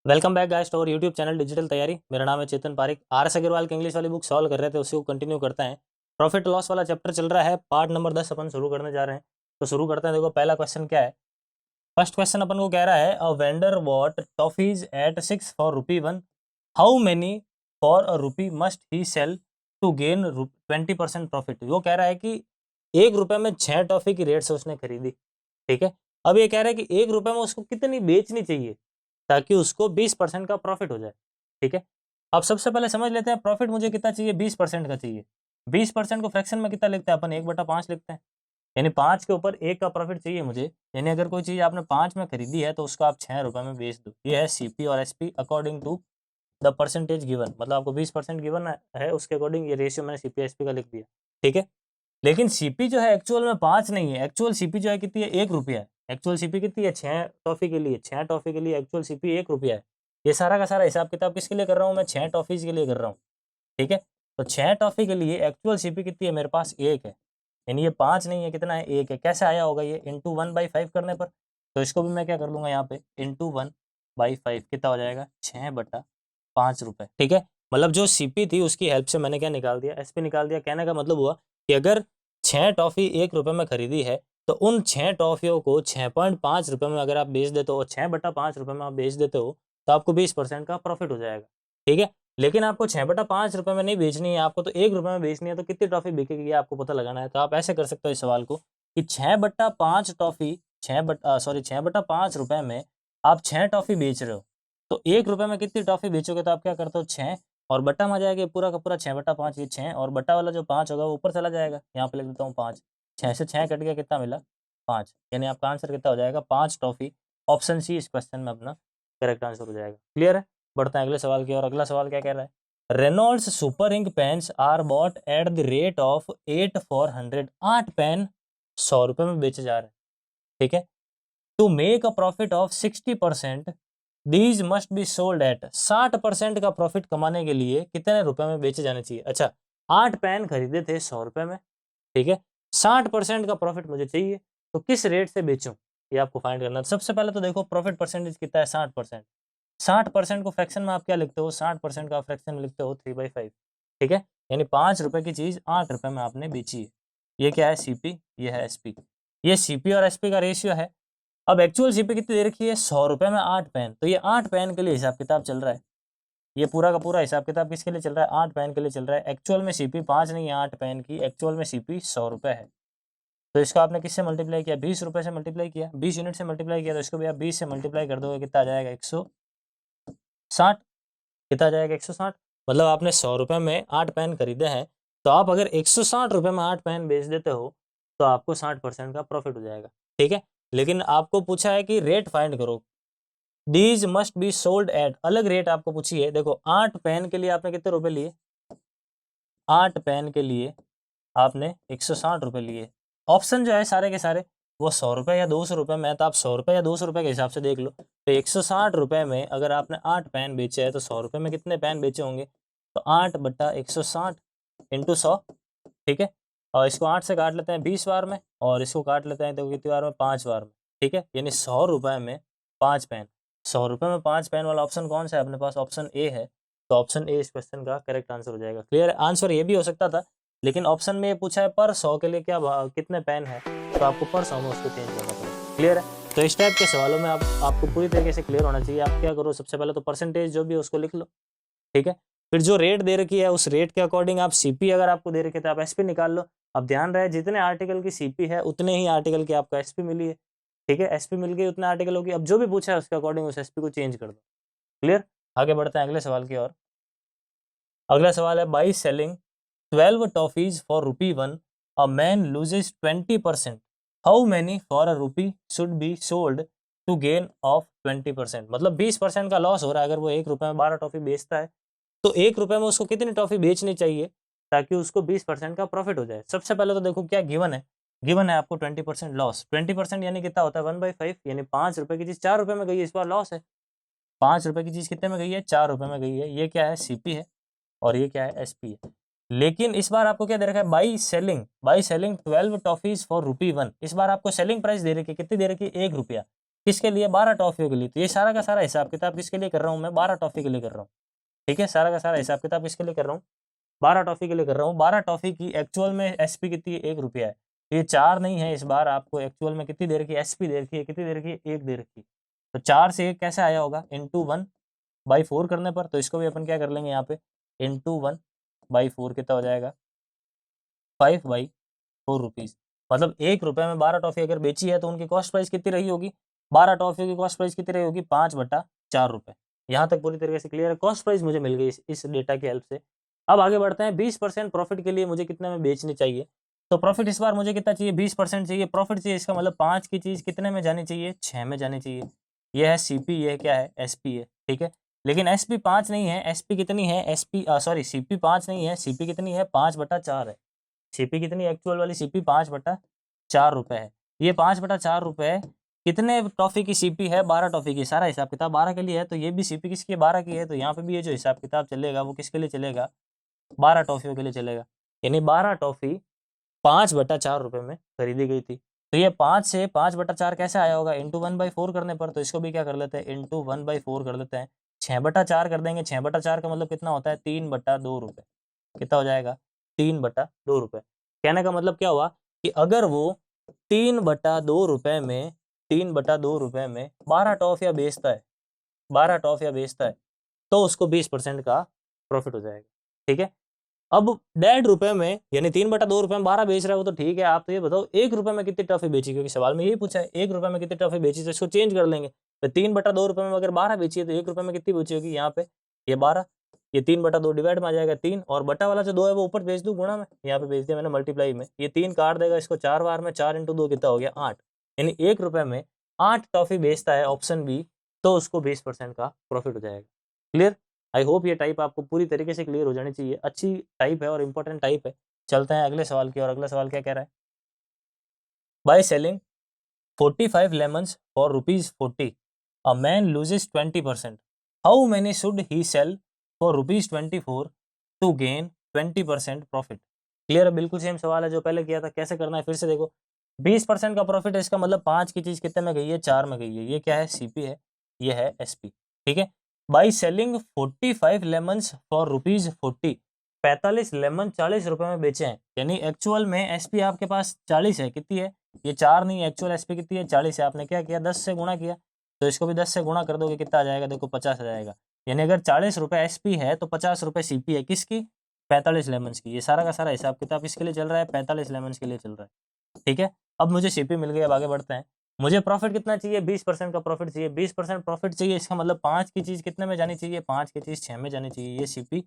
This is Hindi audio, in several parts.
Welcome back guys to our YouTube channel digital तैयारी। मेरा नाम है चेतन पारिक। आर एस अग्रवाल की इंग्लिश वाली बुक सॉल्व कर रहे थे, उसी को कंटिन्यू करते हैं। प्रॉफिट लॉस वाला चैप्टर चल रहा है, पार्ट नंबर 10 अपन शुरू करने जा रहे हैं। तो शुरू करते हैं। देखो पहला क्वेश्चन क्या है। फर्स्ट क्वेश्चन अपन को कह रहा है a vendor what toffees at 6 for ₹1। How many for a rupee must he sell to gain 20% profit. वो कह रहा है कि ₹1 में 6 टॉफी की रेट से उसने खरीदी। ठीक है। अब ये कह रहा है कि ₹1 में उसको कितनी बेचनी चाहिए ताकि उसको 20% का प्रॉफिट हो जाए। ठीक है। अब सबसे पहले समझ लेते हैं प्रॉफिट मुझे कितना चाहिए, 20% का चाहिए। 20% को फ्रैक्शन में कितना लिखते हैं अपन, 1/5 लिखते हैं। यानी 5 के ऊपर 1 का प्रॉफिट चाहिए मुझे। यानी अगर कोई चीज आपने 5 में खरीदी है तो उसको आप ₹6 में बेच दो। ये है सीपी और SP according to the percentage given. मतलब आपको 20% गिवन है, उसके अकॉर्डिंग ये रेशियो मैंने सीपी एसपी का लिख दिया। ठीक है। लेकिन सीपी जो है एक्चुअल में 5 नहीं है। एक्चुअल सीपी जो है कितनी है, ₹1 है। एक्चुअल सीपी कितनी है, 6 टॉफी के लिए। 6 टॉफी के लिए एक्चुअल सीपी ₹1 है। ये सारा का सारा हिसाब किताब किसके लिए कर रहा हूँ मैं, 6 टॉफीज के लिए कर रहा हूँ। ठीक है। तो 6 टॉफी के लिए एक्चुअल सीपी कितनी है मेरे पास, 1 है। यानी ये 5 नहीं है, कितना है, 1 है। कैसे आया होगा ये, इंटू 1/5 करने पर। तो इसको भी मैं क्या कर लूंगा यहाँ पे, इंटू 1/5 कितना हो जाएगा, ₹6/5। ठीक है। मतलब जो सीपी थी उसकी हेल्प से मैंने क्या निकाल दिया, एसपी निकाल दिया। कहने का मतलब हुआ कि अगर 6 टॉफी ₹1 में खरीदी है तो उन 6 टॉफियों को ₹6.5 में अगर आप बेच देते हो, ₹6/5 में आप बेच देते हो, तो आपको 20% का प्रॉफिट हो जाएगा। ठीक है। लेकिन आपको ₹6/5 में नहीं बेचनी है, आपको तो ₹1 में बेचनी है। तो कितनी टॉफी बिकेगी ये आपको पता लगाना है। तो आप ऐसे कर सकते हो इस सवाल को कि 6/5 टॉफी, 6/5 में आप 6 टॉफी बेच रहे हो। तो ₹1 में कितनी टॉफी बेचोगे, तो आप क्या करते हो, 6 और बट्टा में आ जाएगा पूरा का पूरा 6/5। ये 6 और बट्टा वाला जो 5 होगा वो ऊपर चला जाएगा। यहाँ पे लिख देता हूँ 5। 6 से 6 कट गया, कितना मिला, 5। यानी आपका आंसर कितना हो जाएगा, 5 टॉफी। ऑप्शन सी इस क्वेश्चन में अपना करेक्ट आंसर हो जाएगा। क्लियर है। बढ़ते हैं अगले सवाल की। और अगला सवाल क्या कह रहा है, Reynolds super ink pens are bought at the rate of 8 for 100। 8 pen ₹100 में बेचे जा रहे हैं। ठीक है। To make a profit of 60%, these must be sold at. 60% का प्रॉफिट कमाने के लिए कितने रुपए में बेचे जाने चाहिए। अच्छा, 8 पेन खरीदे थे ₹100 में। ठीक है। 60% का प्रॉफिट मुझे चाहिए, तो किस रेट से बेचूं ये आपको फाइंड करना है। सबसे पहले तो देखो प्रॉफिट परसेंटेज कितना है, 60%। 60% को फ्रैक्शन में आप क्या लिखते हो, 60% का फ्रैक्शन में लिखते हो 3/5। ठीक है। यानी ₹5 की चीज ₹8 में आपने बेची है। ये क्या है, सीपी, ये है एसपी। ये सीपी और एसपी का रेशियो है। अब एक्चुअल सीपी कितनी दे रखी है, ₹100 में 8 पेन। तो ये 8 पेन के लिए हिसाब किताब चल रहा है। ये पूरा का पूरा हिसाब किताब किसके लिए चल रहा है, 8 पेन के लिए चल रहा है। एक्चुअल में सीपी 5 नहीं है, 8 पेन की एक्चुअल में सीपी ₹100 है। तो इसको आपने किससे मल्टीप्लाई किया, ₹20 से मल्टीप्लाई किया, 20 यूनिट से मल्टीप्लाई किया। तो इसको भी आप 20 से मल्टीप्लाई कर दोगे, कितना आ जाएगा, 160। कितना आ जाएगा, 160। मतलब आपने ₹100 में 8 पेन खरीदे हैं। तो आप अगर ₹160 में 8 पेन बेच देते हो तो आपको 60% का प्रॉफिट हो जाएगा। ठीक है। लेकिन आपको पूछा है कि रेट फाइंड करो। These must be sold eight, अलग रेट आपको पूछी है। देखो 8 पेन के लिए आपने कितने रुपए लिए, 8 पेन के लिए आपने ₹160 लिए। ऑप्शन जो है सारे के सारे वो ₹100 या ₹200 में है। तो आप ₹100 या ₹200 के हिसाब से देख लो। तो ₹160 में अगर आपने 8 पेन बेचे हैं तो ₹100 में कितने पेन बेचे होंगे, तो 8/160 इंटू 100। ठीक है। और इसको 8 से काट लेते हैं 20 बार में, और इसको काट लेते हैं तो कितनी बार में, 5 बार में। ठीक है। यानी ₹100 में 5 पेन। ₹100 में 5 पेन वाला ऑप्शन कौन सा है अपने पास, ऑप्शन ए है। तो ऑप्शन ए इस क्वेश्चन का करेक्ट आंसर हो जाएगा। क्लियर है। आंसर ये भी हो सकता था, लेकिन ऑप्शन में ये पूछा है पर 100 के लिए क्या कितने पेन है, तो आपको पर 100 में उसको चेंज करना पड़ेगा। क्लियर है। तो इस टाइप के सवालों में आपको पूरी तरीके से क्लियर होना चाहिए। आप क्या करो, सबसे पहले तो परसेंटेज जो भी है उसको लिख लो। ठीक है। फिर जो रेट दे रखी है उस रेट के अकॉर्डिंग आप सीपी अगर आपको दे रखी है तो आप एसपी निकाल लो। अब ध्यान रहे जितने आर्टिकल की सीपी है उतने ही आर्टिकल की आपको एसपी मिली है। ठीक है। एसपी मिल गई उतने आर्टिकलों की। अब जो भी पूछा है उसके अकॉर्डिंग उस एसपी को चेंज कर दो। क्लियर। आगे बढ़ते हैं अगले सवाल की ओर। अगला सवाल है, by selling 12 toffees for ₹1 a man loses 20%। How many for a rupee should be sold to gain of 20%। मतलब 20% का लॉस हो रहा है अगर वो ₹1 में 12 टॉफी बेचता है। तो ₹1 में उसको कितनी टॉफी बेचनी चाहिए ताकि उसको 20% का प्रॉफिट हो जाए। सबसे पहले तो देखो क्या गिवन है। गिवन है आपको 20% लॉस। 20% यानी कितना होता है, 1/5। यानी ₹5 की चीज ₹4 में गई है, इस बार लॉस है। ₹5 की चीज कितने में गई है, ₹4 में गई है। ये क्या है, सीपी है, और ये क्या है, एसपी है। लेकिन इस बार आपको क्या दे रखा है, बाई सेलिंग 12 टॉफीज फॉर ₹1। इस बार आपको सेलिंग प्राइस दे रखी है, कितनी दे रखी है, ₹1। किसके लिए? 12 टॉफियों के लिए। तो ये सारा का सारा हिसाब किताब किसके लिए कर रहा हूँ मैं? 12 टॉफी के लिए कर रहा हूँ। ठीक है, सारा का सारा हिसाब किताब किसके लिए कर रहा हूँ? 12 टॉफी के लिए कर रहा हूँ। 12 टॉफी की एक्चुअल में एसपी कितनी है? 1 रुपया है। ये 4 नहीं है, इस बार आपको एक्चुअल में कितनी दे रखी है? एसपी दे रखी है, कितनी दे रखी है? 1 दे रखी है। तो 4 से 1 कैसे आया होगा? इंटू 1/4 करने पर। तो इसको भी अपन क्या कर लेंगे यहाँ पे? इंटू 1/4 कितना हो जाएगा? 5/4 रुपीज़। मतलब 1 रुपये में 12 टॉफी अगर बेची है तो उनकी कॉस्ट प्राइस कितनी रही होगी? 12 टॉफियों की कॉस्ट प्राइस कितनी रही होगी? 5/4 रुपये। यहाँ तक पूरी तरीके से क्लियर है। कॉस्ट प्राइस मुझे मिल गई इस डेटा की हेल्प से। अब आगे बढ़ते हैं। 20% प्रॉफिट के लिए मुझे कितने में बेचनी चाहिए? तो प्रॉफिट इस बार मुझे कितना चाहिए? 20% चाहिए, प्रॉफिट चाहिए। इसका मतलब 5 की चीज़ कितने में जानी चाहिए? 6 में जानी चाहिए। ये है सीपी, ये क्या है? एसपी है। ठीक है, लेकिन एसपी 5 नहीं है। एसपी कितनी है? सीपी 5 नहीं है। सीपी कितनी है? 5/4 है। सीपी कितनी एक्चुअल वाली? सीपी 5/4 रुपये है। ये 5/4 रुपये कितने टॉफी की सीपी है? 12 टॉफी की। सारा हिसाब किताब 12 के लिए है, तो ये भी सीपी किसकी है? 12 की है। तो यहाँ पे भी ये जो हिसाब किताब चलेगा वो किसके लिए चलेगा? 12 टॉफियों के लिए चलेगा। यानी 12 टॉफी 5/4 रुपये में खरीदी गई थी। तो ये 5 से 5/4 कैसे आया होगा? इंटू 1/4 करने पर। तो इसको भी क्या कर लेते हैं? इंटू 1/4 कर लेते हैं। 6/4 कर देंगे। 6/4 का मतलब कितना होता है? 3/2 रुपये। कितना हो जाएगा? 3/2 रुपये। कहने का मतलब क्या हुआ कि अगर वो 3/2 रुपये में 12 टॉफियाँ बेचता है, 12 टॉफियाँ बेचता है, तो उसको 20% का प्रॉफिट हो जाएगा। ठीक है, अब 1.5 रुपये में, यानी 3/2 रुपये में 12 बेच रहा है वो तो ठीक है। आप तो ये बताओ 1 रुपये में कितनी टॉफी बेची? क्योंकि सवाल में यही पूछा है 1 रुपये में कितनी टॉफी बेची, तो इसको चेंज कर लेंगे। तो 3/2 रुपये में अगर 12 बेची है तो 1 रुपये में कितनी बेची होगी? यहाँ पे ये 12, ये 3/2 डिवाइड में आ जाएगा 3, और बटा वाला जो 2 है वो ऊपर भेज दूं गुणा में। यहाँ पे भेज दिया मैंने मल्टीप्लाई में। ये 3 काट देगा इसको 4 बार में, 4 इंटू 2 कितना हो गया? 8। यानी 1 रुपये में 8 टॉफी बेचता है, ऑप्शन बी, तो उसको 20% का प्रॉफिट हो जाएगा। क्लियर? आई होप ये टाइप आपको पूरी तरीके से क्लियर हो जानी चाहिए। अच्छी टाइप है और इंपॉर्टेंट टाइप है। चलते हैं अगले सवाल की। और अगला सवाल क्या कह रहा है? By selling 45 lemons for ₹40, a man loses 20%. How many should he sell for ₹24 to gain 20% profit? Clear है? बिल्कुल सेम सवाल है जो पहले किया था। कैसे करना है फिर से देखो। 20% का प्रॉफिट है, इसका मतलब 5 की चीज कितने में गई है? 4 में गई है। ये क्या है? सीपी है, ये है एसपी। ठीक है, by selling 45 lemons for ₹40, 45 lemon 40 रुपए में बेचे हैं। यानी एक्चुअल में एसपी आपके पास 40 है। कितनी है? ये 4 नहीं, एक्चुअल एसपी कितनी है? 40 है। आपने क्या किया? 10 से गुणा किया। तो इसको भी 10 से गुणा कर दोगे, कितना आ जाएगा? देखो 50 आ जाएगा। यानी अगर 40 रुपए एसपी है तो 50 रुपए सीपी है। किसकी? 45 लेमन्स की। ये सारा का सारा हिसाब किताब किसके लिए चल रहा है? 45 लेमन्स के लिए चल रहा है। ठीक है, अब मुझे सीपी मिल गई। अब आगे बढ़ते हैं। मुझे प्रॉफिट कितना चाहिए? 20% का प्रॉफिट चाहिए। 20% प्रॉफिट चाहिए, इसका मतलब 5 की चीज कितने में जानी चाहिए? 5 की चीज 6 में जानी चाहिए। ये सीपी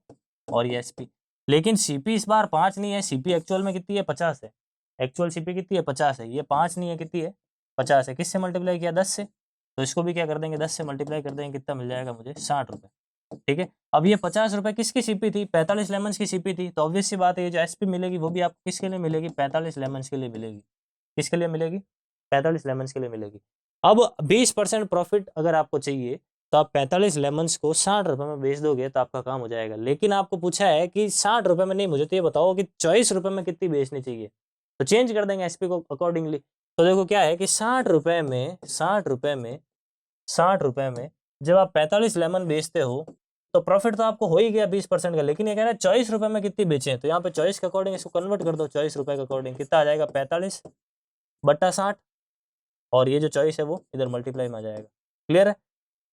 और ये एसपी। लेकिन सीपी इस बार 5 नहीं है। सीपी एक्चुअल में कितनी है? 50 है। एक्चुअल सीपी कितनी है? 50 है। ये 5 नहीं है, कितनी है? 50 है। किससे मल्टीप्लाई किया? 10 से। तो इसको भी क्या कर देंगे? 10 से मल्टीप्लाई कर देंगे। कितना मिल जाएगा मुझे? 60 रुपये। ठीक है, अब ये 50 रुपये किसकी सीपी थी? 45 लेमन्स की सीपी थी। तो ऑब्वियस सी बात है ये जो एसपी मिलेगी वो भी आपको किसके लिए मिलेगी? 45 लेमन्स के लिए मिलेगी। किसके लिए मिलेगी? 45 लेमन्स के लिए मिलेगी। अब 20% प्रॉफिट अगर आपको चाहिए तो आप 45 लेमन्स को 60 रुपये में बेच दोगे तो आपका काम हो जाएगा। लेकिन आपको पूछा है कि 60 रुपये में नहीं, मुझे तो ये बताओ कि 24 रुपये में कितनी बेचनी चाहिए। तो चेंज कर देंगे एसपी को अकॉर्डिंगली। तो देखो क्या है कि 60 रुपये में जब आप 45 लेमन बेचते हो तो प्रॉफिट तो आपको हो ही गया 20% का। लेकिन ये कह रहा है 24 रुपये में कितनी बेचें, तो यहाँ पे 24 के अकॉर्डिंग इसको कन्वर्ट कर दो। 24 रुपये के अकॉर्डिंग कितना आ जाएगा? 45/60, और ये जो 24 है वो इधर मल्टीप्लाई में आ जाएगा। क्लियर है?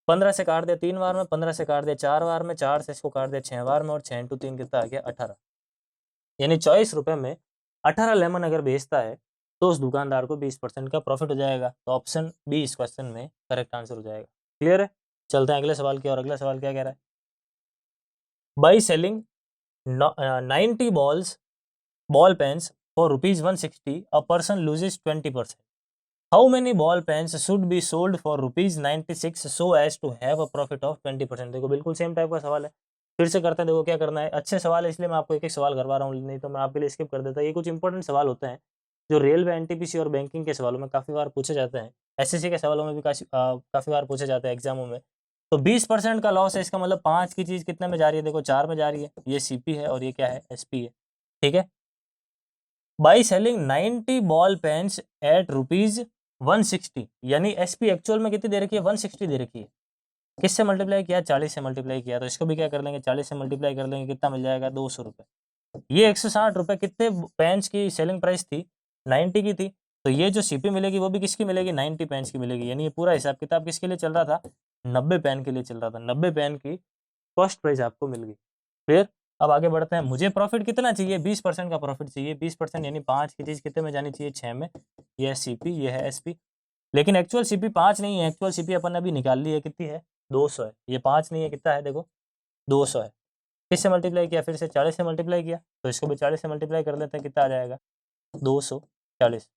15 से काट दिया 3 बार में, 15 से काट दिया 4 बार में, 4 से इसको काट दिया 6 बार में, और 6 इंटू 3 कितना आ गया? 18। यानी 24 रुपये में 18 लेमन अगर बेचता है तो उस दुकानदार को 20% का प्रॉफिट हो जाएगा। तो ऑप्शन बी इस क्वेश्चन में करेक्ट आंसर हो जाएगा। क्लियर है? चलते हैं अगले सवाल की। और अगला सवाल क्या कह रहा है? By selling 90 ball pens for ₹160, a person loses 20%. How many ball pens should be sold for ₹96 so as to have a profit of 20%? देखो बिल्कुल सेम टाइप का सवाल है। फिर से करते हैं। देखो क्या करना है। अच्छे सवाल है इसलिए मैं आपको एक एक सवाल करवा रहा हूँ, नहीं तो मैं आपके लिए स्किप कर देता। ये कुछ इंपॉर्टेंट सवाल होते हैं जो रेलवे, एनटीपीसी और बैंकिंग के सवालों में काफ़ी बार पूछे जाते हैं। एसएससी के सवालों में भी काफ़ी बार पूछे जाते हैं एग्जामों में। तो 20% का लॉस है, इसका मतलब 5 की चीज़ कितने में जा रही है? देखो 4 में जा रही है। ये सीपी है और ये क्या है? एसपी है। ठीक है, by selling 90 ball pens at 160, यानी एसपी एक्चुअल में कितनी दे रखी है, 160 दे रखी है। किससे मल्टीप्लाई किया, 40 से मल्टीप्लाई किया, तो इसको भी क्या कर लेंगे, 40 से मल्टीप्लाई कर लेंगे, कितना मिल जाएगा, 200 रुपये। ये 160 रुपये कितने पेंस की सेलिंग प्राइस थी, 90 की थी। तो ये जो सीपी मिलेगी वो भी किसकी मिलेगी, 90 पेंस की मिलेगी। यानी ये पूरा हिसाब किताब किसके लिए चल रहा था, 90 पेन के लिए चल रहा था। 90 पेन की कॉस्ट प्राइस आपको मिल गई। क्लियर। अब आगे बढ़ते हैं। मुझे प्रॉफिट कितना चाहिए, 20% का प्रॉफिट चाहिए। 20% यानी 5 की चीज कितने में जानी चाहिए, 6 में। ये है सीपी, ये है एसपी। लेकिन एक्चुअल सीपी 5 नहीं है, एक्चुअल सीपी अपन ने अभी निकाल ली है, कितनी है, 200 है। ये 5 नहीं है, कितना है देखो, 200 है। किससे मल्टीप्लाई किया, फिर से 40 से मल्टीप्लाई किया, तो इसको भी 40 से मल्टीप्लाई कर लेते हैं, कितना आ जाएगा, 240।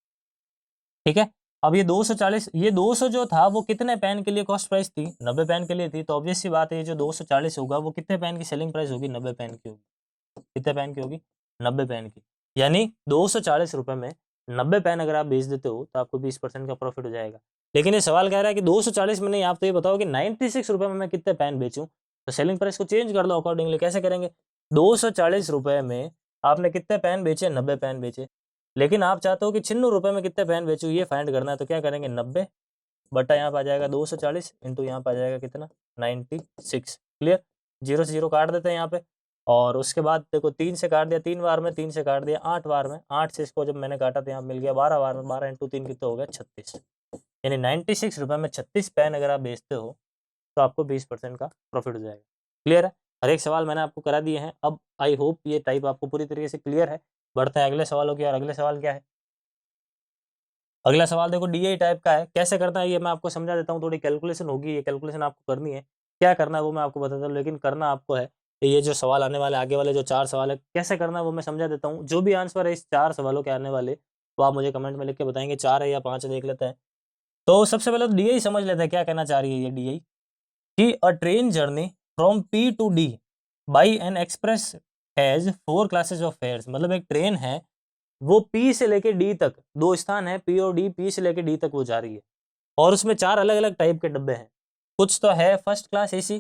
ठीक है। अब ये 240, ये 200 जो था वो कितने पेन के लिए कॉस्ट प्राइस थी, 90 पेन के लिए थी। तो ऑब्वियस सी बात है, ये जो 240 होगा वो कितने पेन की सेलिंग प्राइस होगी, 90 पेन की होगी। कितने पेन की होगी, 90 पेन की। यानी 240 रुपए में 90 पेन अगर आप बेच देते हो तो आपको 20% का प्रॉफिट हो जाएगा। लेकिन ये सवाल कह रहा है कि 240 में नहीं, आप तो ये बताओ कि 96 रुपए में मैं कितने पेन बेचूं। तो सेलिंग प्राइस को चेंज कर लो अकॉर्डिंगली। कैसे करेंगे, 240 रुपए में आपने कितने पेन बेचे, 90 पेन बेचे। लेकिन आप चाहते हो कि 96 रुपए में कितने पेन बेचूं, ये फाइंड करना है। तो क्या करेंगे, 90 बटा यहाँ पे आ जाएगा 240 इंटू यहाँ पे आ जाएगा कितना, 96। क्लियर। 0 से 0 काट देते हैं यहाँ पे। और उसके बाद देखो 3 से काट दिया 3 बार में, 3 से काट दिया 8 बार में, 8 से इसको जब मैंने काटा तो यहाँ मिल गया 12 बार में। 12 इंटू 3 कितना हो गया, 36। यानी 96 रुपये में 36 पेन अगर आप बेचते हो तो आपको 20% का प्रॉफिट हो जाएगा। क्लियर है। हर एक सवाल मैंने आपको करा दिए हैं। अब आई होप ये टाइप आपको पूरी तरीके से क्लियर है। बढ़ते हैं अगले सवालों की। और अगले सवाल क्या है, अगला सवाल देखो डीआई टाइप का है। कैसे करना है ये मैं आपको समझा देता हूँ। थोड़ी कैलकुलेशन होगी, ये कैलकुलेशन आपको करनी है। क्या करना है वो मैं आपको बताता हूँ, लेकिन करना आपको है। ये जो सवाल आने वाले आगे वाले जो 4 सवाल है, कैसे करना है वो मैं समझा देता हूँ। जो भी आंसर है इस 4 सवालों के आने वाले, तो आप मुझे कमेंट में लिख के बताएंगे 4 है या 5 है, देख लेते हैं। तो सबसे पहले तो डीआई समझ लेते हैं क्या कहना चाह रही है ये डीआई, कि a train journey from P to D by an express has 4 classes of fares. मतलब एक ट्रेन है, वो पी से लेके डी तक, 2 स्थान है पी और डी, पी से लेके डी तक वो जा रही है। और उसमें 4 अलग अलग टाइप के डब्बे हैं। कुछ तो है फर्स्ट क्लास एसी,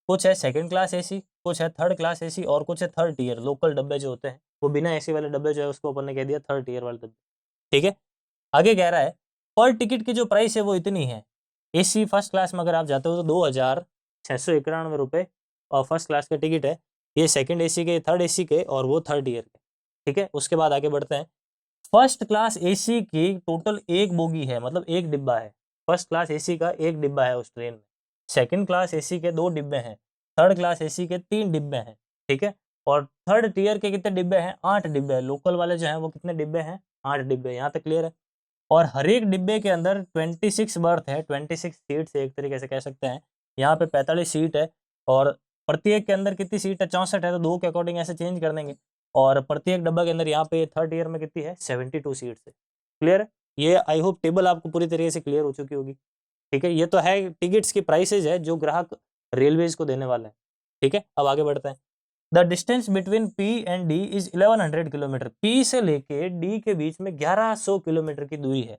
कुछ है सेकंड क्लास एसी, कुछ है थर्ड क्लास एसी, और कुछ है थर्ड टीयर। लोकल डब्बे जो होते हैं वो बिना एसी वाले डब्बे जो है उसको अपन ने कह दिया थर्ड टीयर वाले डब्बे। ठीक है। आगे कह रहा है पर टिकट की जो प्राइस है वो इतनी है। एसी फर्स्ट क्लास में अगर आप जाते हो तो 2691 रुपये और फर्स्ट क्लास का टिकट है। ये सेकंड एसी के, थर्ड एसी के, और वो थर्ड ईयर के। ठीक है। उसके बाद आगे बढ़ते हैं। फर्स्ट क्लास एसी की टोटल एक बोगी है, मतलब एक डिब्बा है। फर्स्ट क्लास एसी का एक डिब्बा है उस ट्रेन में। सेकंड क्लास एसी के 2 डिब्बे हैं। थर्ड क्लास एसी के 3 डिब्बे हैं। ठीक है। और थर्ड टियर के कितने डिब्बे हैं, 8 डिब्बे हैं। लोकल वाले जो हैं वो कितने डिब्बे हैं, 8 डिब्बे। यहाँ तक क्लियर है। और हर एक डिब्बे के अंदर 26 बर्थ है, 26 सीट्स एक तरीके से कह सकते हैं। यहाँ पे 45 सीट है। और प्रत्येक के अंदर कितनी सीट है, 64 है। तो 2 के अकॉर्डिंग ऐसे चेंज कर देंगे। और प्रत्येक डब्बा के अंदर यहाँ पे थर्ड ईयर में कितनी है, 72 सीट्स है। क्लियर है। ये आई होप टेबल आपको पूरी तरीके से क्लियर हो चुकी होगी। ठीक है। ये तो है टिकट्स की प्राइसेज है जो ग्राहक रेलवेज को देने वाले हैं। ठीक है। अब आगे बढ़ते हैं। The distance between P and D is 1100 kilometre. P से लेके डी के बीच में 1100 किलोमीटर की दूरी है।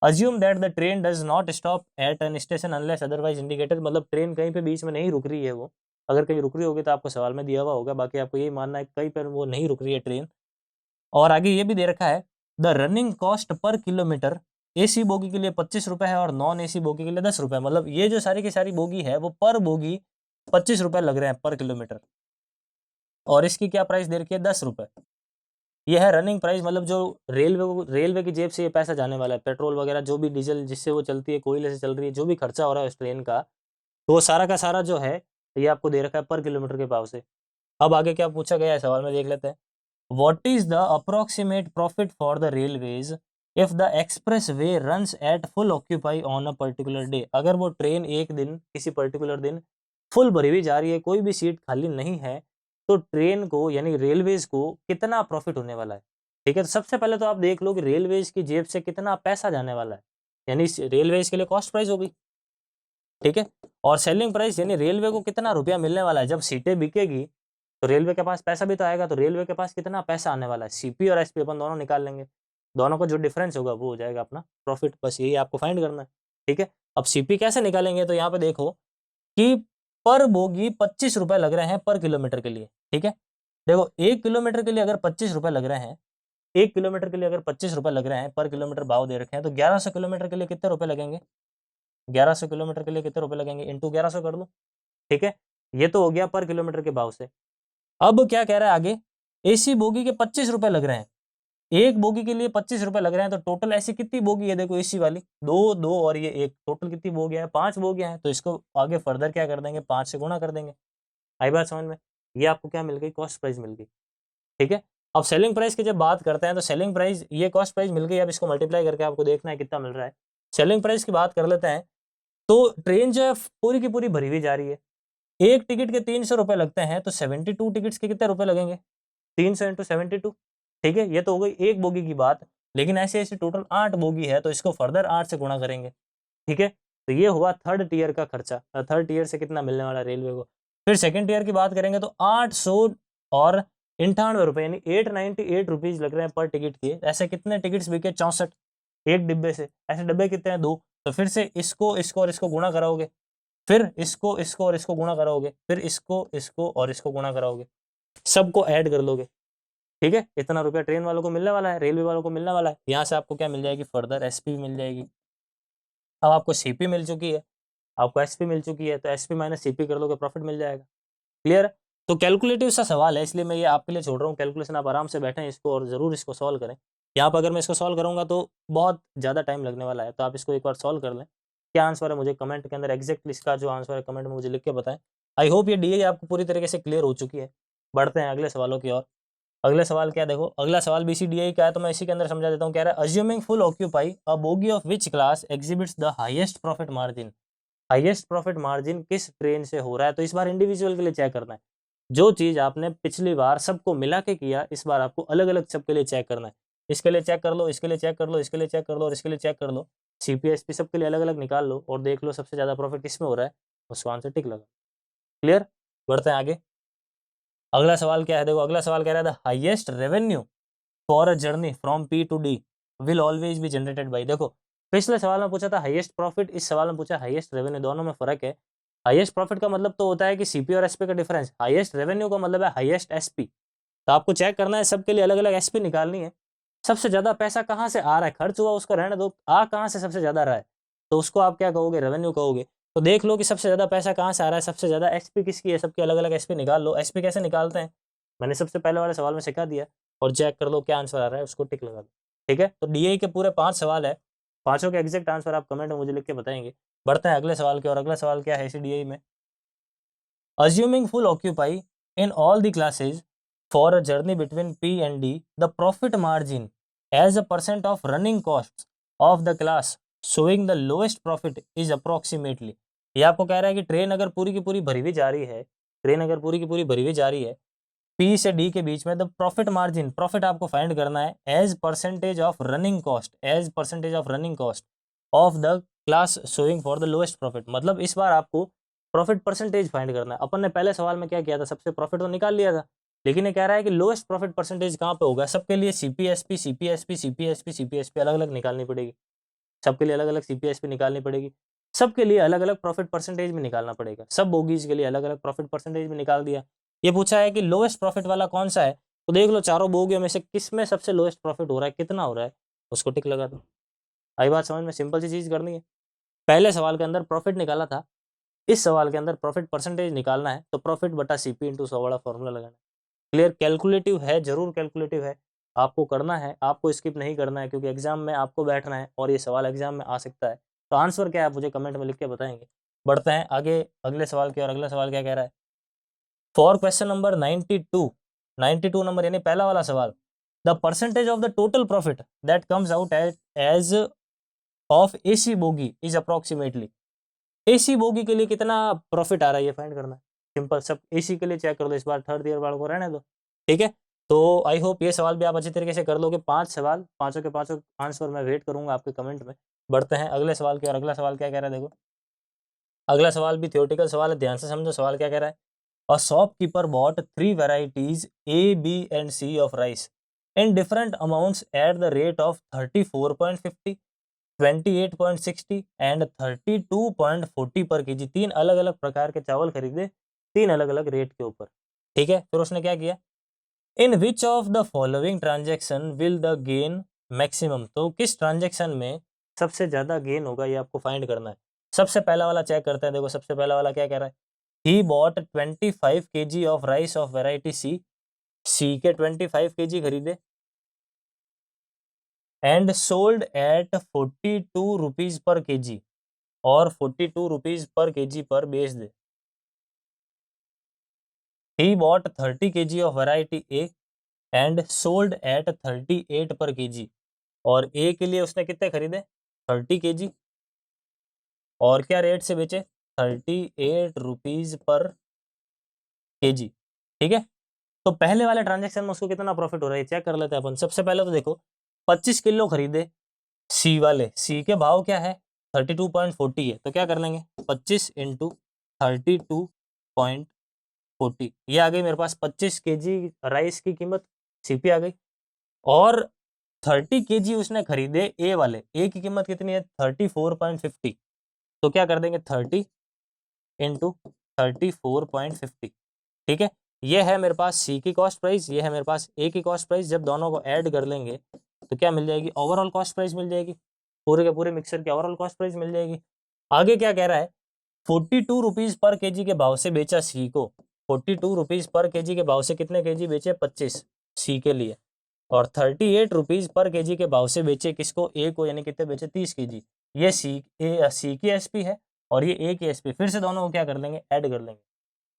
Assume that the train does not stop at an station unless otherwise indicated. मतलब ट्रेन कहीं पे बीच में नहीं रुक रही है वो। अगर कहीं रुक रही होगी तो आपको सवाल में दिया हुआ होगा, बाकी आपको यही मानना है कहीं पर वो नहीं रुक रही है ट्रेन। और आगे ये भी दे रखा है the running cost per kilometre AC bogie के लिए 25 रुपए है और नॉन एसी बोगी के लिए 10 रुपए। मतलब ये जो सारी की सारी बोगी है वो पर बोगी 25 रुपए लग रहे हैं पर किलोमीटर। और इसकी क्या प्राइस दे रखी है, 10 रुपए। ये है रनिंग प्राइस, मतलब जो रेलवे की जेब से ये पैसा जाने वाला है। पेट्रोल वगैरह जो भी डीजल जिससे वो चलती है, कोयले से चल रही है, जो भी खर्चा हो रहा है उस ट्रेन का, तो वो सारा का सारा जो है ये आपको दे रखा है पर किलोमीटर के भाव से। अब आगे क्या पूछा गया है सवाल में, देख लेते हैं। What is the approximate profit for the railways if the express way runs at full occupy on a particular day. अगर वो ट्रेन एक दिन, किसी पर्टिकुलर दिन फुल भरी हुई जा रही है, कोई भी सीट खाली नहीं है, तो ट्रेन को यानी रेलवेज को कितना प्रॉफिट होने वाला है। ठीक है। तो सबसे पहले तो आप देख लो कि रेलवेज की जेब से कितना पैसा जाने वाला है, यानी रेलवेज के लिए कॉस्ट प्राइस होगी। ठीक है। और सेलिंग प्राइस यानी रेलवे को कितना रुपया मिलने वाला है। जब सीटें बिकेगी तो रेलवे के पास पैसा भी तो आएगा, तो रेलवे के पास कितना पैसा आने वाला है। सीपी और एसपी अपन दोनों निकाल लेंगे, दोनों का जो डिफरेंस होगा वो हो जाएगा अपना प्रॉफिट। बस यही आपको फाइंड करना है। ठीक है। अब सीपी कैसे निकालेंगे, तो यहाँ पे देखो कि पर बोगी 25 रुपए लग रहे हैं पर किलोमीटर के लिए। ठीक है। देखो 1 किलोमीटर के लिए अगर 25 रुपए लग रहे हैं, 1 किलोमीटर के लिए अगर 25 रुपये लग रहे हैं, पर किलोमीटर भाव दे रखे हैं, तो 1100 किलोमीटर के लिए कितने रुपए लगेंगे? 1100 किलोमीटर के लिए कितने रुपए लगेंगे? इंटू 1100 कर लो, ठीक है। ये तो हो गया पर किलोमीटर के भाव से। अब क्या कह रहा है आगे, एसी बोगी के 25 रुपए लग रहे हैं, एक बोगी के लिए 25 रुपए लग रहे हैं, तो टोटल ऐसी कितनी बोगी है? देखो एसी वाली, दो दो और ये एक, टोटल कितनी बोगियां है? 5 बोगियां हैं। तो इसको आगे फर्दर क्या कर देंगे, 5 से गुणा कर देंगे। आई बात समझ में? ये आपको क्या मिल गई? कॉस्ट प्राइस मिल गई, ठीक है। अब सेलिंग प्राइस की जब बात करते हैं, तो सेलिंग प्राइस, ये कॉस्ट प्राइस मिल गई, अब इसको मल्टीप्लाई करके आपको देखना है कितना मिल रहा है। सेलिंग प्राइस की बात कर लेते हैं, तो ट्रेन जो है पूरी की पूरी भरी हुई जा रही है, एक टिकट के 300 रुपए लगते हैं, तो 72 टिकट्स के कितने रुपए लगेंगे? 300 इंटू 72, ठीक है। ये तो हो गई एक बोगी की बात, लेकिन ऐसे ऐसे टोटल 8 बोगी है, तो इसको फर्दर 8 से गुणा करेंगे, ठीक है। तो ये हुआ थर्ड टीयर का खर्चा, थर्ड टीयर से कितना मिलने वाला रेलवे को। फिर सेकंड टीयर की बात करेंगे, तो 800 और 98 रुपए, यानी 898 रुपीज लग रहे हैं पर टिकट के। ऐसे कितने टिकट्स बिके? 64, एक डिब्बे से। ऐसे डिब्बे कितने हैं? 2। तो फिर से इसको इसको और इसको गुणा कराओगे, फिर इसको और इसको गुणा कराओगे, फिर इसको और इसको गुणा कराओगे, सबको ऐड कर लोगे, ठीक है। इतना रुपया ट्रेन वालों को मिलने वाला है, रेलवे वालों को मिलने वाला है। यहाँ से आपको क्या मिल जाएगी? फर्दर एसपी मिल जाएगी। अब आपको सीपी मिल चुकी है, आपको एसपी मिल चुकी है, तो एसपी माइनस सीपी कर लोगे, प्रॉफिट मिल जाएगा। क्लियर है? तो कैलकुलेटिव सा सवाल है, इसलिए मैं ये आपके लिए छोड़ रहा हूँ। कैलकुलेशन आप आराम से बैठें इसको और जरूर इसको सॉल्व करें। यहाँ पर अगर मैं इसको सॉल्व करूंगा तो बहुत ज़्यादा टाइम लगने वाला है, तो आप इसको एक बार सॉल्व कर लें। क्या आंसर है मुझे कमेंट के अंदर एग्जैक्टली इसका जो आंसर है कमेंट में मुझे लिख के बताएं। आई होप ये डीए आपको पूरी तरीके से क्लियर हो चुकी है। बढ़ते हैं अगले सवालों की ओर। अगले सवाल क्या, देखो अगला सवाल बीसीडीआई का है, तो मैं इसी के अंदर समझा देता हूँ। कह रहा है assuming full occupy a bogie of which class exhibits the highest profit margin. Highest profit margin किस ट्रेन से हो रहा है? तो इस बार इंडिविजुअल के लिए चेक करना है। जो चीज आपने पिछली बार सबको मिला के किया, इस बार आपको अलग अलग सबके लिए चेक करना है। इसके लिए चेक कर लो, इसके लिए चेक कर लो, इसके लिए चेक कर लो और इसके लिए चेक कर लो। सीपीएसपी सबके लिए अलग अलग निकाल लो और देख लो सबसे ज्यादा प्रॉफिट किसमें हो रहा है, उसको आंसर टिक लगा। क्लियर? बढ़ते हैं आगे। अगला सवाल क्या है, देखो अगला सवाल कह रहा है the highest revenue for a journey from P to D will always be generated by. देखो पिछले सवाल में पूछा था हाईएस्ट प्रॉफिट, इस सवाल में पूछा हाईएस्ट रेवेन्यू, दोनों में फर्क है। हाईएस्ट प्रॉफिट का मतलब तो होता है कि सीपी और एसपी का डिफरेंस, हाईएस्ट रेवेन्यू का मतलब है हाईएस्ट एसपी। तो आपको चेक करना है, सबके लिए अलग अलग एसपी निकालनी है। सबसे ज्यादा पैसा कहाँ से आ रहा है, खर्च हुआ उसको रहने दो, आ कहाँ से सबसे ज्यादा रहा है, तो उसको आप क्या कहोगे? रेवेन्यू कहोगे। तो देख लो कि सबसे ज्यादा पैसा कहाँ से आ रहा है, सबसे ज्यादा एसपी किसकी है, सबके अलग अलग एसपी निकाल लो। एसपी कैसे निकालते हैं मैंने सबसे पहले वाले सवाल में सिखा दिया, और चेक कर लो क्या आंसर आ रहा है, उसको टिक लगा दो, ठीक है। तो डीए के पूरे 5 सवाल है, पांचों के एग्जैक्ट आंसर आप कमेंट में मुझे लिख के बताएंगे। बढ़ते हैं अगले सवाल के, और अगला सवाल क्या है इसी डीए में। Assuming full occupy in all the classes for a journey between P and D, the profit margin as a percent of running costs of the class showing the lowest profit is approximately। ये आपको कह रहा है कि ट्रेन अगर पूरी की पूरी भरी हुई जा रही है, ट्रेन अगर पूरी की पूरी भरी हुई जा रही है, P से D के बीच में, द प्रॉफिट मार्जिन, प्रॉफिट आपको फाइंड करना है as percentage of running cost, as percentage of running cost of the class showing for the lowest profit. मतलब इस बार आपको प्रॉफिट परसेंटेज फाइंड करना है। अपन ने पहले सवाल में क्या किया था, सबसे प्रॉफिट तो निकाल लिया था, लेकिन ये कह रहा है कि लोएस्ट प्रॉफिट परसेंटेज कहाँ पे होगा। सबके लिए सीपीएसपी सीपीएसपी सीपीएसपी सीपीएसपी अलग अलग निकालनी पड़ेगी, सबके लिए अलग अलग सीपीएसपी निकालनी पड़ेगी, सबके लिए अलग अलग प्रॉफिट परसेंटेज भी निकालना पड़ेगा, सब बोगीज के लिए अलग अलग प्रॉफिट परसेंटेज भी निकाल दिया। ये पूछा है कि लोएस्ट प्रॉफिट वाला कौन सा है, तो देख लो चारों बोगियों में से किस में सबसे लोएस्ट प्रॉफिट हो रहा है, कितना हो रहा है, उसको टिक लगा दो। आई बात समझ में? सिंपल सी चीज करनी है। पहले सवाल के अंदर प्रॉफिट निकाला था, इस सवाल के अंदर प्रॉफिट परसेंटेज निकालना है, तो प्रॉफिट बटा सीपी इंटू 100 वाला फॉर्मूला लगाना है। क्लियर? कैलकुलेटिव है, जरूर कैलकुलेटिव है, आपको करना है, आपको स्किप नहीं करना है, क्योंकि एग्जाम में आपको बैठना है और ये सवाल एग्जाम में आ सकता है। तो आंसर क्या है आप मुझे कमेंट में लिख के बताएंगे। बढ़ते हैं आगे अगले सवाल की, और अगला सवाल क्या कह रहा है। फॉर क्वेश्चन नंबर 92 नंबर यानी पहला वाला सवाल, the percentage of the total profit that comes out as of AC bogie is approximately. AC bogie के लिए कितना प्रॉफिट आ रहा है ये फाइंड करना है। सिंपल, सब एसी के लिए चेक कर दो, इस बार थर्ड ईयर वालों को रहने दो, ठीक है। तो आई होप ये सवाल भी आप अच्छी तरीके से कर लोगे। 5 सवाल, पांचों के पांचों आंसर मैं वेट करूंगा आपके कमेंट में। बढ़ते हैं अगले सवाल की, और अगला सवाल क्या कह रहा है देखो। अगला सवाल भी थियोरेटिकल सवाल है, ध्यान से समझो सवाल क्या कह रहा है। A shopkeeper bot 3 varieties A, B and C of rice in different amounts at the rate of 34.50, 28.60 and 32.40 पर केजी। 3 अलग अलग प्रकार के चावल खरीदे, 3 अलग अलग रेट के ऊपर, ठीक है। फिर उसने क्या किया, in which of the following transaction will the gain maximum, तो किस ट्रांजेक्शन में सबसे ज्यादा गेन होगा ये आपको फाइंड करना है। सबसे पहला वाला चेक करते हैं। देखो सबसे पहला वाला क्या कह रहा है, he bought 25 kg of rice of variety C, C के 25 kg खरीदे and sold at 42 rupees per KG, और 42 रुपीज पर केजी पर बेच दे। He bought 30 kg of variety A and sold at 38 per KG, और ए के लिए उसने कितने खरीदे 30 kg, और क्या रेट से बेचे 38 रुपीज पर केजी। ठीक है, तो पहले वाले ट्रांजेक्शन में उसको कितना प्रॉफिट हो रहा है चेक कर लेते हैं अपन। सबसे पहले तो देखो 25 किलो खरीदे सी वाले, सी के भाव क्या है 32.40 है, तो क्या कर लेंगे 25 इंटू 32.40, ये आ गई मेरे पास 25 केजी राइस की कीमत, सीपी आ गई। और 30 केजी उसने खरीदे ए वाले, ए की कीमत कितनी है 34.50, तो क्या कर देंगे 30 इंटू 34.50। ठीक है, ये है मेरे पास सी की कॉस्ट प्राइस, ये है मेरे पास ए की कॉस्ट प्राइस। जब दोनों को ऐड कर लेंगे तो क्या मिल जाएगी ओवरऑल कॉस्ट प्राइस मिल जाएगी, पूरे के पूरे मिक्सर की ओवरऑल कॉस्ट प्राइस मिल जाएगी। आगे क्या कह रहा है 42 रुपीज पर केजी के भाव से बेचा सी को, 42 रुपीज पर केजी के भाव से कितने केजी बेचे 25 सी के लिए, और 38 रुपीज पर केजी के भाव से बेचे किसको ए को, यानी कितने बेचे 30 केजी। ये सी की एसपी है और ये ए की एसपी, फिर से दोनों को क्या कर लेंगे ऐड कर लेंगे।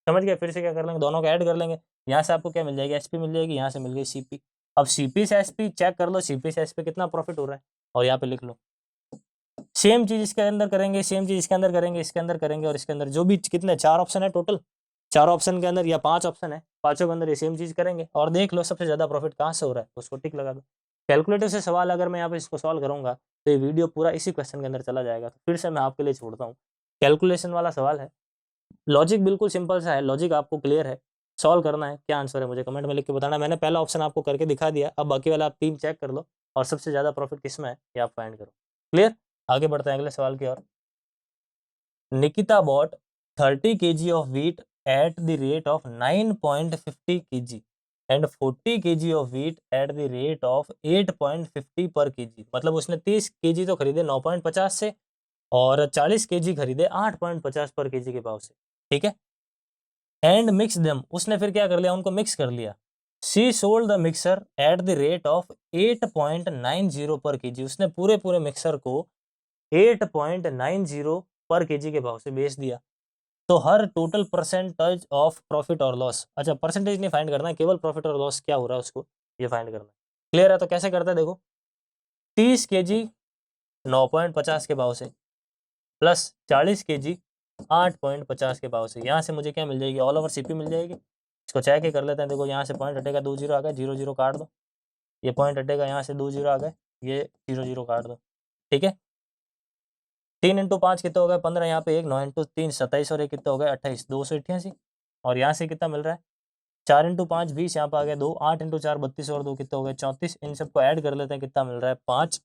समझ गए, फिर से क्या कर लेंगे दोनों को ऐड कर लेंगे। यहाँ से आपको क्या मिल जाएगी एसपी मिल जाएगी, यहाँ से मिल गई सीपी। अब सीपी से एसपी चेक कर लो, सीपी से एसपी कितना प्रॉफिट हो रहा है, और यहाँ पे लिख लो। सेम चीज इसके अंदर करेंगे, सेम चीज इसके अंदर करेंगे, इसके अंदर करेंगे, और इसके अंदर जो भी कितने 4 ऑप्शन है टोटल, 4 ऑप्शन के अंदर या 5 ऑप्शन है, पांचों के अंदर ये सेम चीज करेंगे और देख लो सबसे ज्यादा प्रॉफिट कहाँ से हो रहा है, उसको टिक लगा दो। कैलकुलेटर से सवाल अगर मैं यहाँ पे इसको सॉल्व करूंगा तो ये वीडियो पूरा इसी क्वेश्चन के अंदर चला जाएगा, तो फिर से मैं आपके लिए छोड़ता हूँ। कैलकुलेशन वाला सवाल है, लॉजिक बिल्कुल सिंपल सा है, लॉजिक आपको क्लियर है, सॉल्व करना है। क्या आंसर है मुझे कमेंट में लिख के बताना। मैंने पहला ऑप्शन आपको करके दिखा दिया, अब बाकी वाला आप 3 चेक कर लो और सबसे ज्यादा प्रॉफिट किसमें है ये आप फाइंड करो। क्लियर, आगे बढ़ते हैं अगले सवाल की ओर। Nikita bought 30 kg of wheat at the rate of 9.50 kg and 40 kg of wheat at the rate of 8.50 per kg, मतलब उसने 30 kg तो खरीदे 9.50 से और 40 kg खरीदे 8.50 पर kg के भाव से। ठीक है, एंड मिक्स देम, उसने फिर क्या कर लिया उनको मिक्स कर लिया। She sold the mixture at the rate of 8.90 per KG, उसने पूरे पूरे मिक्सर को 8.90 पर केजी के भाव से बेच दिया। तो हर टोटल परसेंटेज ऑफ प्रॉफिट और लॉस, अच्छा परसेंटेज नहीं फाइंड करना है, केवल प्रॉफिट और लॉस क्या हो रहा है उसको ये फाइंड करना है। क्लियर है, तो कैसे करता है देखो 30 केजी 9.50 के भाव से प्लस 40 केजी 8.50 के भाव से, यहाँ से मुझे क्या मिल जाएगी ऑल ओवर सीपी मिल जाएगी। इसको चेक ही कर लेते हैं। देखो यहाँ से पॉइंट हटेगा 2 जीरो आ गए, 0 0 काट दो, ये पॉइंट हटेगा यहाँ से 2 जीरो आ गए, ये 0 0 काट दो। ठीक है, 3 इंटू 5 कितना हो गया 15, यहाँ पे 1 9 इंटू 3 27 और 1 कितना हो गया 28 288, और यहाँ से कितना मिल रहा है 4 इंटू 5 20, यहाँ पे आ गया 2, 8 इंटू 4 32 और 2 कितना हो गया 34। इन सबको ऐड कर लेते हैं कितना मिल रहा है 5,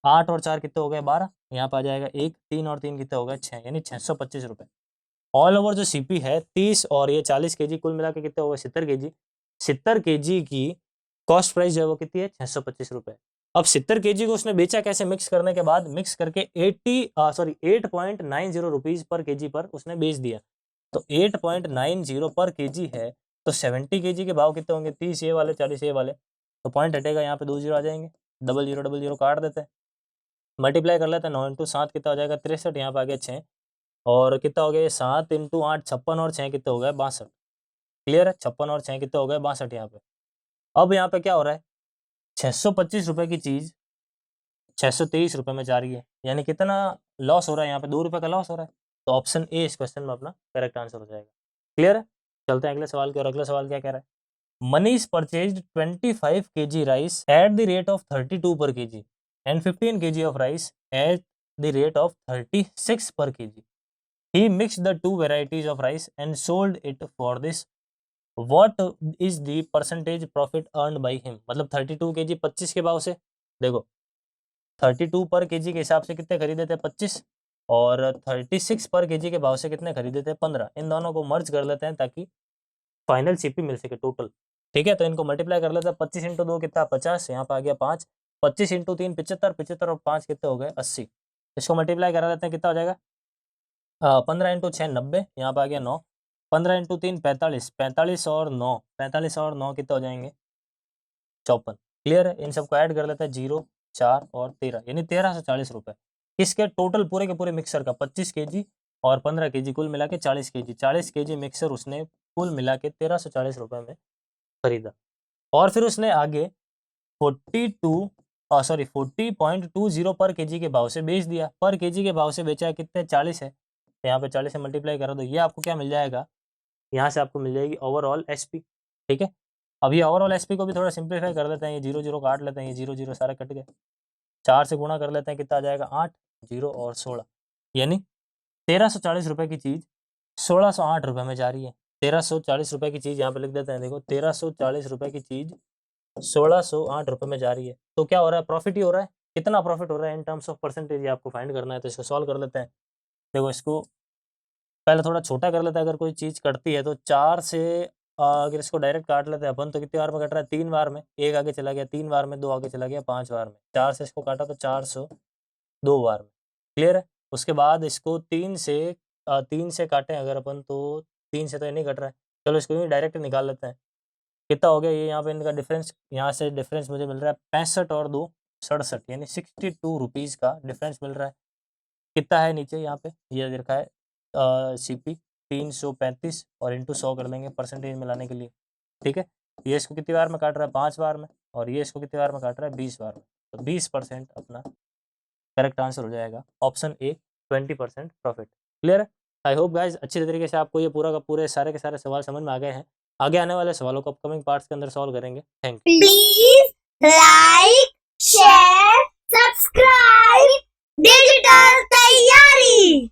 8 और 4 कितने हो गए 12, यहाँ पे आ जाएगा 1 3 और 3 कितने हो गए 6, यानी 625 रुपये। ऑल ओवर जो सीपी है 30 और ये 40 केजी कुल मिला के कितने हो गए 70 केजी, 70 केजी की कॉस्ट प्राइस जो है वो कितनी है 625 रुपये। अब 70 केजी को उसने बेचा कैसे, मिक्स करने के बाद मिक्स करके 8.90 रुपीज पर केजी पर उसने बेच दिया। तो 8.90 पर केजी है, तो 70 केजी के भाव कितने होंगे 30 ये वाले 40 ये वाले, तो पॉइंट हटेगा यहाँ पे 2 जीरो आ जाएंगे, डबल जीरो काट देते हैं, मल्टीप्लाई कर लेते हैं 9 इंटू 7 कितना हो जाएगा 63, यहाँ पे आ गया 6, और कितना हो गया 7 इंटू 8 56 और 6 कितने हो गए 62। क्लियर है, 56 और 6 कितने हो गए 62 यहाँ पे। अब यहाँ पे क्या हो रहा है 625 रुपए की चीज 623 रुपए में जा रही है, यानी कितना लॉस हो रहा है यहाँ पे 2 रुपए का लॉस हो रहा है। तो ऑप्शन ए इस क्वेश्चन में अपना करेक्ट आंसर हो जाएगा। क्लियर है, चलते हैं अगले सवाल की, और अगला सवाल क्या कह रहा है Manish purchased 25 kg rice eight the rate of 32 पर KG and 15 kg of rice eight the rate of 36 पर KG. He mixed the two varieties of rice and sold it for this. What is the percentage profit earned by him? मतलब 32 kg 25 के भाव से, देखो 32 पर केजी के हिसाब से कितने खरीदे थे 25, और 36 पर केजी के भाव से कितने खरीदे थे 15। इन दोनों को मर्ज कर लेते हैं ताकि फाइनल सीपी मिल सके टोटल। ठीक है, तो इनको मल्टीप्लाई कर लेते हैं। 25 इंटू 2 कितना 50, यहाँ पे आ गया 5, 25 इंटू 3 75, 75 और 5 कितने हो गए 80। इसको मल्टीप्लाई करा लेते हैं, कितना हो जाएगा 15 इंटू 6 90, यहाँ पे आ गया 9, 15 इंटू 3 45, 45 और 9, 45 और 9 कितने हो जाएंगे 54। क्लियर है, इन सबको ऐड कर लेते हैं 0 4 और 13, यानी 1340 रुपये। इसके टोटल पूरे के पूरे मिक्सर का 25 केजी और 15 केजी कुल मिला के 40 केजी, 40 केजी मिक्सर उसने कुल मिला के 1340 रुपये में खरीदा। और फिर उसने आगे 40.20 पर केजी के भाव से बेच दिया। पर केजी के भाव से बेचा है कितने 40 है, तो यहाँ पे 40 से मल्टीप्लाई करो तो ये आपको क्या मिल जाएगा, यहाँ से आपको मिल जाएगी ओवरऑल एसपी। ठीक है, अब ये ओवरऑल एसपी को भी थोड़ा सिंप्लीफाई कर लेते हैं, ये 0 0 काट लेते हैं, ये 0 0 सारे कट गए, 4 से गुणा कर लेते हैं, कितना आ जाएगा 8 0 और 16, यानी 1340 रुपये की चीज़ 1608 रुपये में जा रही है। 1340 रुपये की चीज़ यहाँ पे लिख देते हैं, देखो 1340 रुपये की चीज़ 1608 रुपये में जा रही है, तो क्या हो रहा है प्रॉफिट ही हो रहा है। कितना प्रॉफिट हो रहा है इन टर्म्स ऑफ परसेंटेज ये आपको फाइंड करना है, तो इसको सॉल्व कर लेते हैं। देखो इसको पहले थोड़ा छोटा कर लेते हैं, अगर कोई चीज़ कटती है तो 4 से अगर इसको डायरेक्ट काट लेते हैं अपन तो कितनी बार में कट रहा है 3 बार में, 1 आगे चला गया 3 बार में, 2 आगे चला गया 5 बार में, 4 से इसको काटा तो 402 बार में। क्लियर है, उसके बाद इसको 3 से काटें अगर अपन तो 3 से तो ये नहीं कट रहा है, चलो इसको ही डायरेक्ट निकाल लेते हैं। कितना हो गया ये, यहाँ पे इनका डिफरेंस, यहाँ से डिफरेंस मुझे मिल रहा है 65 और 2 67, यानी 62 रुपीज़ का डिफरेंस मिल रहा है। कितना है नीचे यहाँ पे ये लिखा है सीपी 335 और इंटू 100 कर लेंगे परसेंटेज में लाने के लिए। ठीक है, ये इसको कितनी बार में काट रहा है 5 बार में, और ये इसको कितनी बार में काट रहा है 20 बार में, तो 20% अपना करेक्ट आंसर हो जाएगा ऑप्शन ए 20% प्रॉफिट। क्लियर है, आई होप गाइज अच्छी तरीके से आपको ये पूरा का पूरे सारे के सारे सवाल समझ में आ गए हैं। आगे आने वाले सवालों को अपकमिंग पार्ट्स के अंदर सॉल्व करेंगे। Thank you. Please like share subscribe digital तैयारी।